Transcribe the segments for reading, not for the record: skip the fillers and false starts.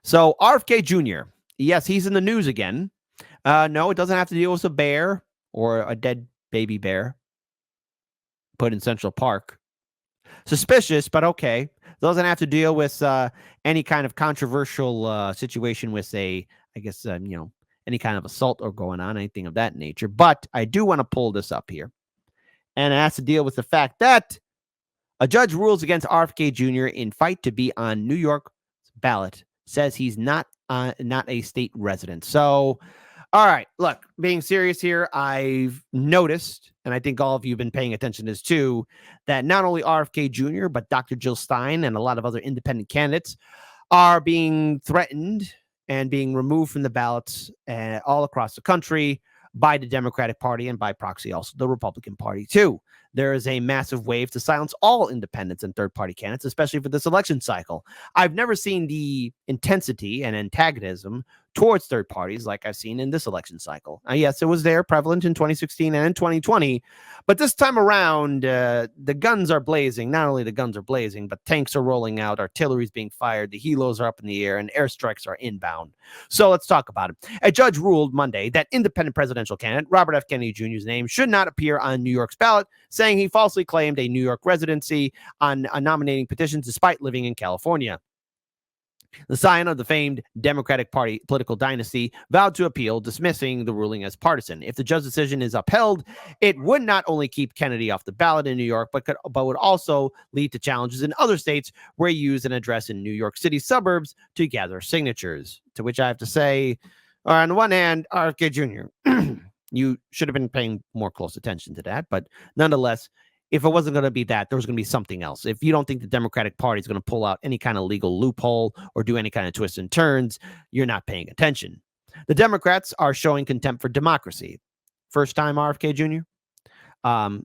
So RFK Jr., yes, he's in the news again. No, it doesn't have to deal with a bear or a dead baby bear put in Central Park. Suspicious, but okay. Doesn't have to deal with any kind of controversial situation with I guess, any kind of assault or going on, anything of that nature. But I do want to pull this up here. And it has to deal with the fact that a judge rules against RFK Jr. in fight to be on New York ballot, says he's not a state resident. So, all right, look, being serious here, I've noticed, and I think all of you have been paying attention to this too, that not only RFK Jr., but Dr. Jill Stein and a lot of other independent candidates are being threatened and being removed from the ballots all across the country by the Democratic Party and by proxy also the Republican Party too. There is a massive wave to silence all independents and third-party candidates, especially for this election cycle. I've never seen the intensity and antagonism towards third parties like I've seen in this election cycle. Yes, it was there prevalent in 2016 and in 2020, but this time around, the guns are blazing. Not only the guns are blazing, but tanks are rolling out, artillery's being fired, the helos are up in the air, and airstrikes are inbound. So let's talk about it. A judge ruled Monday that independent presidential candidate Robert F. Kennedy Jr.'s name should not appear on New York's ballot, saying he falsely claimed a New York residency on nominating petitions despite living in California. The scion of the famed Democratic Party political dynasty vowed to appeal, dismissing the ruling as partisan. If the judge's decision is upheld, it would not only keep Kennedy off the ballot in New York, but would also lead to challenges in other states where he used an address in New York City suburbs to gather signatures. To which I have to say, on the one hand, RFK Jr., you should have been paying more close attention to that. But nonetheless, if it wasn't going to be that, there was going to be something else. If you don't think the Democratic Party is going to pull out any kind of legal loophole or do any kind of twists and turns, you're not paying attention. The Democrats are showing contempt for democracy. First time RFK Jr.,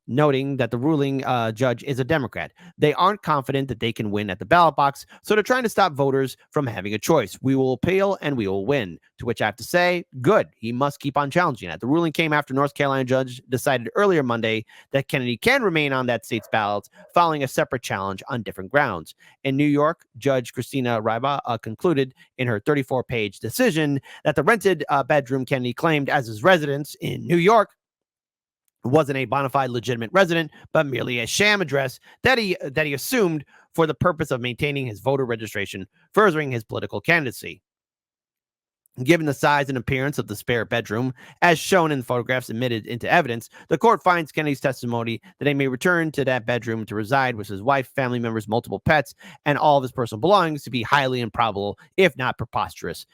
noting that the ruling judge is a Democrat. They aren't confident that they can win at the ballot box, so they're trying to stop voters from having a choice. We will appeal and we will win. To which I have to say, good. He must keep on challenging that. The ruling came after North Carolina judge decided earlier Monday that Kennedy can remain on that state's ballot following a separate challenge on different grounds. In New York, Judge Christina Ryba concluded in her 34-page decision that the rented bedroom Kennedy claimed as his residence in New York wasn't a bona fide legitimate resident, but merely a sham address that he assumed for the purpose of maintaining his voter registration, furthering his political candidacy. Given the size and appearance of the spare bedroom, as shown in the photographs admitted into evidence, the court finds Kennedy's testimony that he may return to that bedroom to reside with his wife, family members, multiple pets, and all of his personal belongings to be highly improbable, if not preposterous.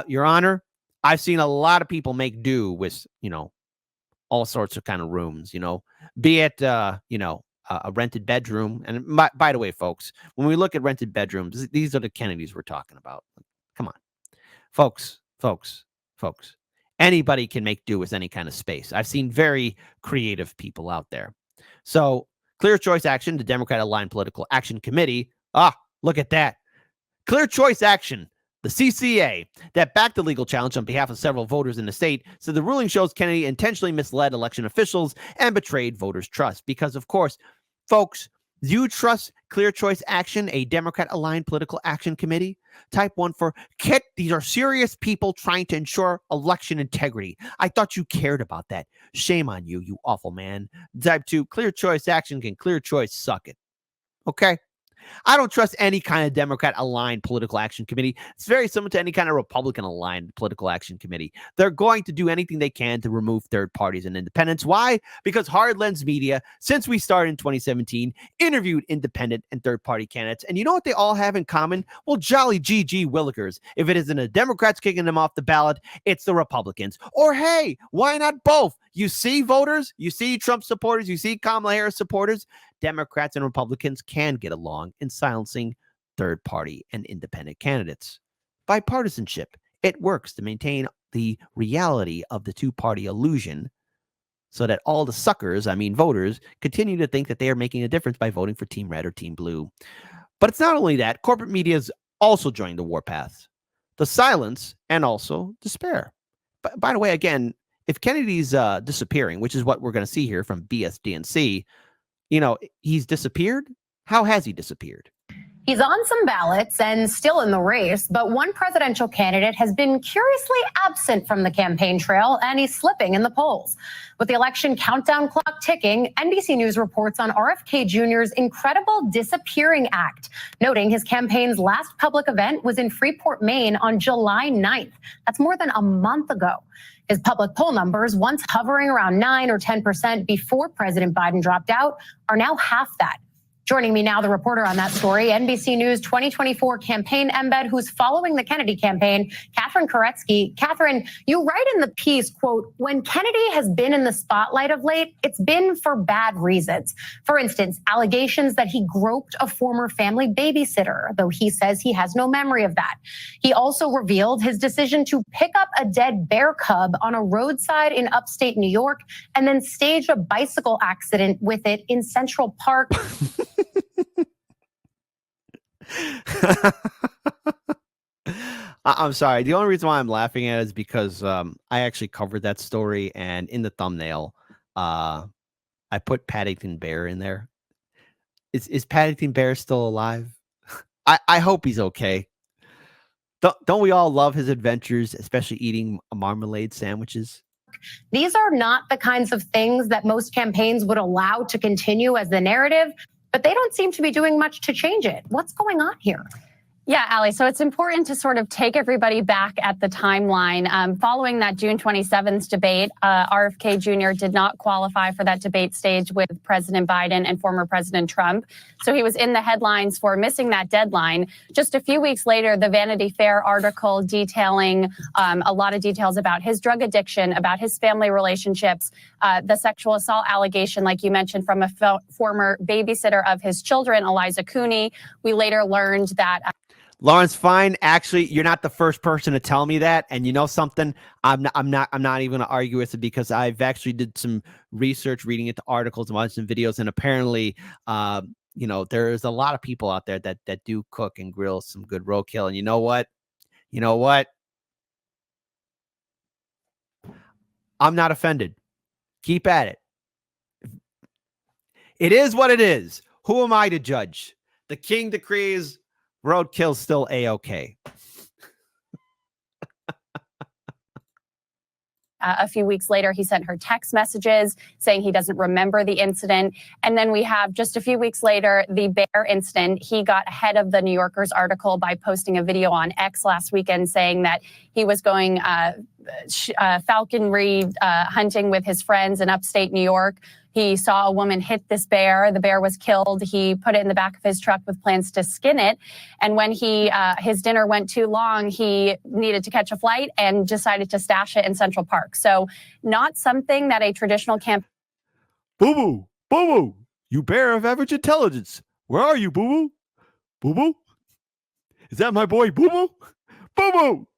Your Honor, I've seen a lot of people make do with, all sorts of kind of rooms, be it, a rented bedroom. And by the way, folks, when we look at rented bedrooms, these are the Kennedys we're talking about. Come on, folks, anybody can make do with any kind of space. I've seen very creative people out there. So Clear Choice Action, the Democrat Aligned Political Action Committee. Look at that. Clear Choice Action, the CCA, that backed the legal challenge on behalf of several voters in the state, said the ruling shows Kennedy intentionally misled election officials and betrayed voters' trust. Because, of course, folks, do you trust Clear Choice Action, a Democrat-aligned political action committee? Type 1 for Kit. These are serious people trying to ensure election integrity. I thought you cared about that. Shame on you, you awful man. Type 2, Clear Choice Action can Clear Choice suck it. Okay? I don't trust any kind of Democrat-aligned political action committee. It's very similar to any kind of Republican-aligned political action committee. They're going to do anything they can to remove third parties and independents. Why? Because Hard Lens Media, since we started in 2017, interviewed independent and third-party candidates. And you know what they all have in common? Well, jolly GG Willikers. If it isn't the Democrats kicking them off the ballot, it's the Republicans. Or hey, why not both? You see voters, you see Trump supporters, you see Kamala Harris supporters. Democrats and Republicans can get along in silencing third-party and independent candidates. Bipartisanship, it works to maintain the reality of the two-party illusion so that all the suckers, voters, continue to think that they are making a difference by voting for Team Red or Team Blue. But it's not only that. Corporate media is also joining the warpath. The silence and also despair. By the way, again, if Kennedy's disappearing, which is what we're going to see here from BSDNC, he's disappeared. How has he disappeared? He's on some ballots and still in the race, but one presidential candidate has been curiously absent from the campaign trail, and he's slipping in the polls. With the election countdown clock ticking, NBC News reports on RFK Jr.'s incredible disappearing act, noting his campaign's last public event was in Freeport, Maine on July 9th. That's more than a month ago. His public poll numbers, once hovering around 9 or 10% before President Biden dropped out, are now half that. Joining me now, the reporter on that story, NBC News 2024 campaign embed, who's following the Kennedy campaign, Catherine Koretsky. Catherine, you write in the piece, quote, when Kennedy has been in the spotlight of late, it's been for bad reasons. For instance, allegations that he groped a former family babysitter, though he says he has no memory of that. He also revealed his decision to pick up a dead bear cub on a roadside in upstate New York and then stage a bicycle accident with it in Central Park. I'm sorry. The only reason why I'm laughing at it is because I actually covered that story, and in the thumbnail, I put Paddington Bear in there. Is Paddington Bear still alive? I hope he's okay. Don't we all love his adventures, especially eating marmalade sandwiches? These are not the kinds of things that most campaigns would allow to continue as the narrative, but they don't seem to be doing much to change it. What's going on here? Yeah, Allie, so it's important to sort of take everybody back at the timeline. Following that June 27th debate, RFK Jr. did not qualify for that debate stage with President Biden and former President Trump. So he was in the headlines for missing that deadline. Just a few weeks later, the Vanity Fair article detailing a lot of details about his drug addiction, about his family relationships, the sexual assault allegation, like you mentioned, from a former babysitter of his children, Eliza Cooney. We later learned that Lawrence Fine, actually, you're not the first person to tell me that, and you know something? I'm not even gonna argue with it because I've actually did some research, reading into articles and watching videos, and apparently, there's a lot of people out there that do cook and grill some good roadkill, and you know what? I'm not offended. Keep at it. It is what it is. Who am I to judge? The king decrees. Roadkill's still A-okay. A few weeks later, he sent her text messages saying he doesn't remember the incident. And then we have just a few weeks later, the bear incident. He got ahead of the New Yorker's article by posting a video on X last weekend saying that he was going falconry hunting with his friends in upstate New York. He saw a woman hit this bear. The bear was killed. He put it in the back of his truck with plans to skin it. And when his dinner went too long, he needed to catch a flight and decided to stash it in Central Park. So not something that a traditional camp. Boo-boo, boo-boo, you bear of average intelligence. Where are you, boo-boo? Boo-boo? Is that my boy, boo-boo? Boo-boo,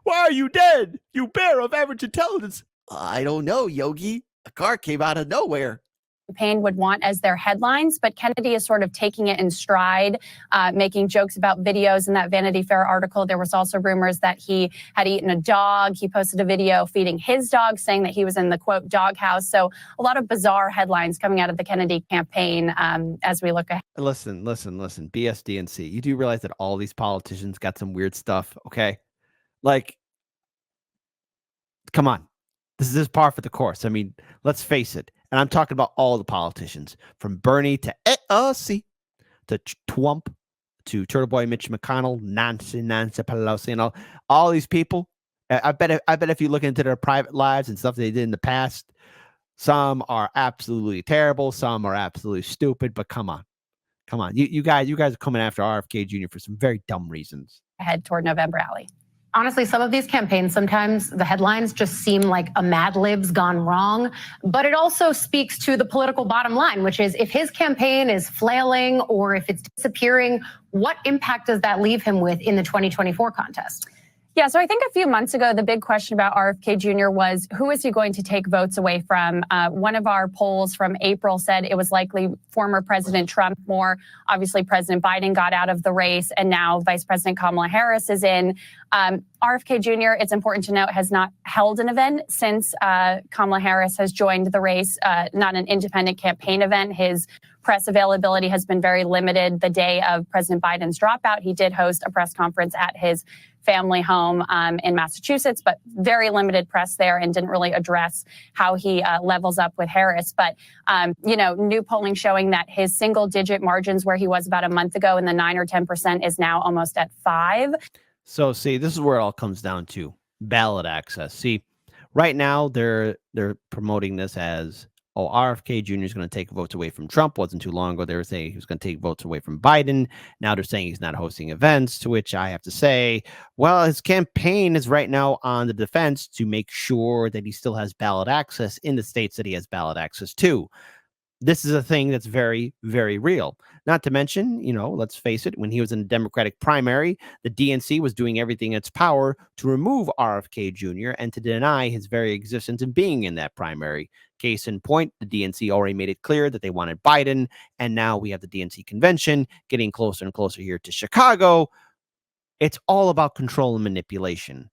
why are you dead, you bear of average intelligence? I don't know, Yogi. A car came out of nowhere. Campaign would want as their headlines, but Kennedy is sort of taking it in stride, making jokes about videos. In that Vanity Fair article, there was also rumors that he had eaten a dog. He posted a video feeding his dog, saying that he was in the, quote, doghouse. So a lot of bizarre headlines coming out of the Kennedy campaign as we look ahead. Listen, BSDNC. You do realize that all these politicians got some weird stuff, okay? Like, come on. This is par for the course. I mean, let's face it. And I'm talking about all the politicians, from Bernie to AOC to Trump to Turtle Boy Mitch McConnell, Nancy Pelosi, all these people. I bet if you look into their private lives and stuff they did in the past, some are absolutely terrible, some are absolutely stupid. But come on, you guys are coming after RFK Jr. for some very dumb reasons. Head toward November, Alley. Honestly, some of these campaigns, sometimes the headlines just seem like a Mad Libs gone wrong, but it also speaks to the political bottom line, which is if his campaign is flailing or if it's disappearing, what impact does that leave him with in the 2024 contest? Yeah, so I think a few months ago, the big question about RFK Jr. was who is he going to take votes away from? One of our polls from April said it was likely former President Trump more. Obviously, President Biden got out of the race, and now Vice President Kamala Harris is in. RFK Jr., it's important to note, has not held an event since Kamala Harris has joined the race, not an independent campaign event. His press availability has been very limited. The day of President Biden's dropout, he did host a press conference at his family home in Massachusetts, but very limited press there and didn't really address how he levels up with Harris. But, new polling showing that his single-digit margins where he was about a month ago in the 9 or 10% is now almost at 5%. So, see, this is where it all comes down to ballot access. See, right now they're promoting this as, oh, RFK Jr. is going to take votes away from Trump. Wasn't too long ago they were saying he was going to take votes away from Biden. Now they're saying he's not hosting events, to which I have to say, well, his campaign is right now on the defense to make sure that he still has ballot access in the states that he has ballot access to. This is a thing that's very, very real. Not to mention, let's face it, when he was in the Democratic primary, the DNC was doing everything in its power to remove RFK Jr. and to deny his very existence in being in that primary. Case in point, the DNC already made it clear that they wanted Biden, and now we have the DNC convention getting closer and closer here to Chicago. It's all about control and manipulation.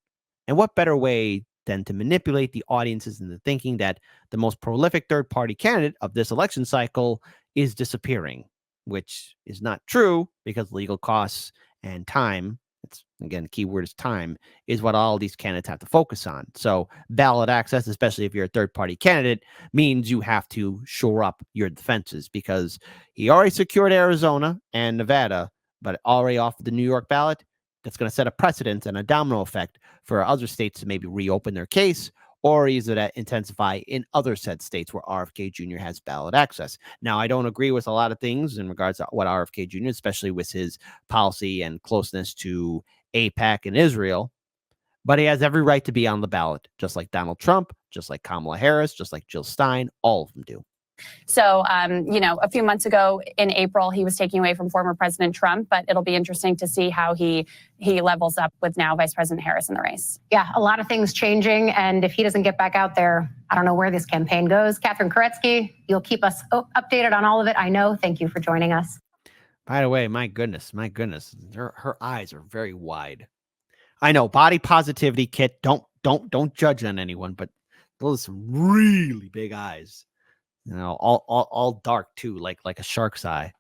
And what better way than to manipulate the audiences into thinking that the most prolific third-party candidate of this election cycle is disappearing, which is not true because legal costs and time, it's again, the key word is time, is what all these candidates have to focus on. So ballot access, especially if you're a third-party candidate, means you have to shore up your defenses because he already secured Arizona and Nevada, but already off the New York ballot. That's going to set a precedent and a domino effect for other states to maybe reopen their case or either that intensify in other said states where RFK Jr. has ballot access. Now, I don't agree with a lot of things in regards to what RFK Jr., especially with his policy and closeness to AIPAC and Israel, but he has every right to be on the ballot, just like Donald Trump, just like Kamala Harris, just like Jill Stein, all of them do. So, a few months ago in April, he was taking away from former President Trump, but it'll be interesting to see how he levels up with now Vice President Harris in the race. Yeah, a lot of things changing. And if he doesn't get back out there, I don't know where this campaign goes. Catherine Koretsky, you'll keep us updated on all of it. I know. Thank you for joining us. By the way, my goodness, her eyes are very wide. I know, body positivity, Kit. Don't judge on anyone, but those are some really big eyes. All dark too, like a shark's eye,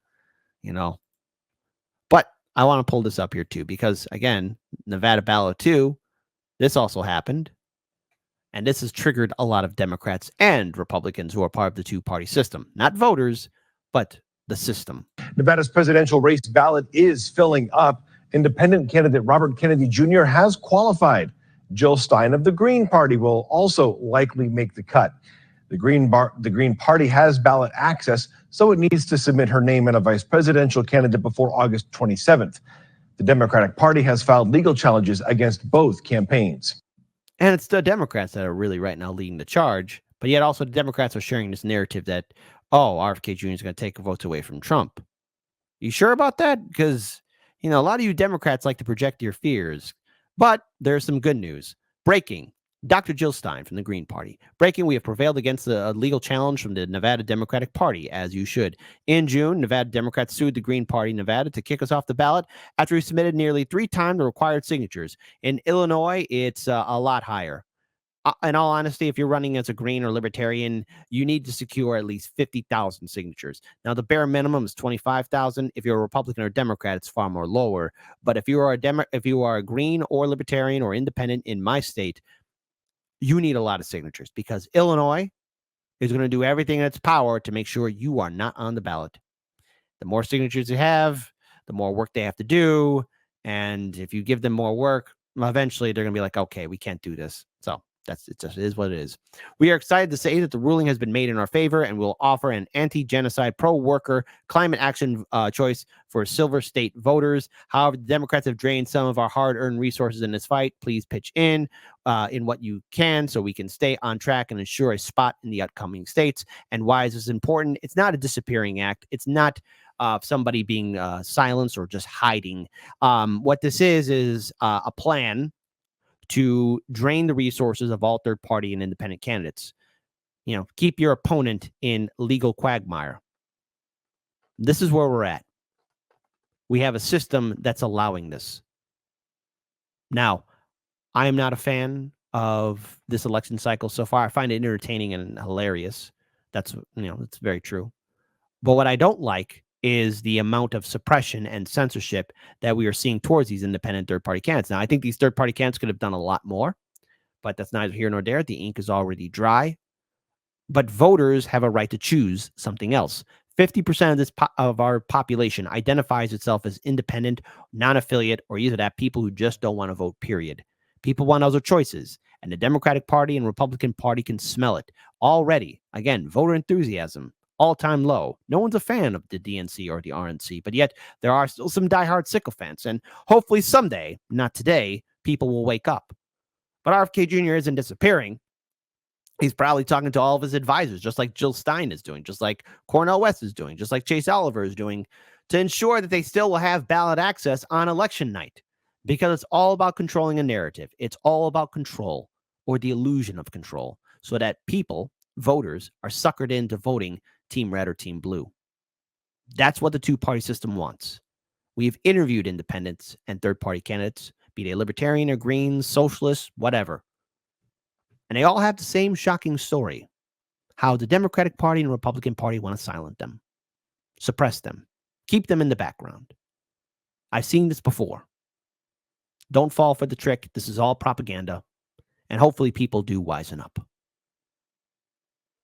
But I want to pull this up here too, because again, Nevada ballot 2, this also happened. And this has triggered a lot of Democrats and Republicans who are part of the two-party system, not voters, but the system. Nevada's presidential race ballot is filling up. Independent candidate Robert Kennedy Jr. has qualified. Jill Stein of the Green Party will also likely make the cut. The Green Party has ballot access, so it needs to submit her name and a vice presidential candidate before August 27th. The Democratic Party has filed legal challenges against both campaigns. And it's the Democrats that are really right now leading the charge, but yet also the Democrats are sharing this narrative that, RFK Jr. is going to take votes away from Trump. You sure about that? Because, a lot of you Democrats like to project your fears, but there's some good news. Breaking. Dr. Jill Stein from the Green Party. Breaking, we have prevailed against a legal challenge from the Nevada Democratic Party, as you should. In June, Nevada Democrats sued the Green Party Nevada to kick us off the ballot after we submitted nearly 3 times the required signatures. In Illinois, it's a lot higher. In all honesty, if you're running as a Green or Libertarian, you need to secure at least 50,000 signatures. Now, the bare minimum is 25,000. If you're a Republican or Democrat, it's far more lower. But if you are a Green or Libertarian or Independent in my state, you need a lot of signatures because Illinois is going to do everything in its power to make sure you are not on the ballot. The more signatures you have, the more work they have to do. And if you give them more work, eventually they're going to be like, okay, we can't do this. So it just is what it is. We are excited to say that the ruling has been made in our favor and will offer an anti-genocide, pro-worker, climate action choice for Silver State voters. However, the Democrats have drained some of our hard-earned resources in this fight. Please pitch in what you can so we can stay on track and ensure a spot in the upcoming states. And why is this important? It's not a disappearing act. It's not somebody being silenced or just hiding. What this is a plan to drain the resources of all third-party and independent candidates. Keep your opponent in legal quagmire. This is where we're at. We have a system that's allowing this. Now, I am not a fan of this election cycle so far. I find it entertaining and hilarious. That's very true. But what I don't like is the amount of suppression and censorship that we are seeing towards these independent third-party candidates. Now, I think these third-party candidates could have done a lot more, but that's neither here nor there. The ink is already dry. But voters have a right to choose something else. 50% of our population identifies itself as independent, non-affiliate, or either that people who just don't want to vote, period. People want other choices, and the Democratic Party and Republican Party can smell it already. Again, voter enthusiasm, all-time low. No one's a fan of the DNC or the RNC, but yet there are still some diehard sycophants, and hopefully someday, not today, people will wake up. But RFK Jr. isn't disappearing. He's probably talking to all of his advisors, just like Jill Stein is doing, just like Cornel West is doing, just like Chase Oliver is doing, to ensure that they still will have ballot access on election night, because it's all about controlling a narrative. It's all about control, or the illusion of control, so that people, voters, are suckered into voting Team Red or Team Blue. That's what the two-party system wants. We've interviewed independents and third-party candidates, be they libertarian or Greens, socialists, whatever. And they all have the same shocking story: how the Democratic Party and Republican Party want to silence them, suppress them, keep them in the background. I've seen this before. Don't fall for the trick. This is all propaganda. And hopefully people do wisen up.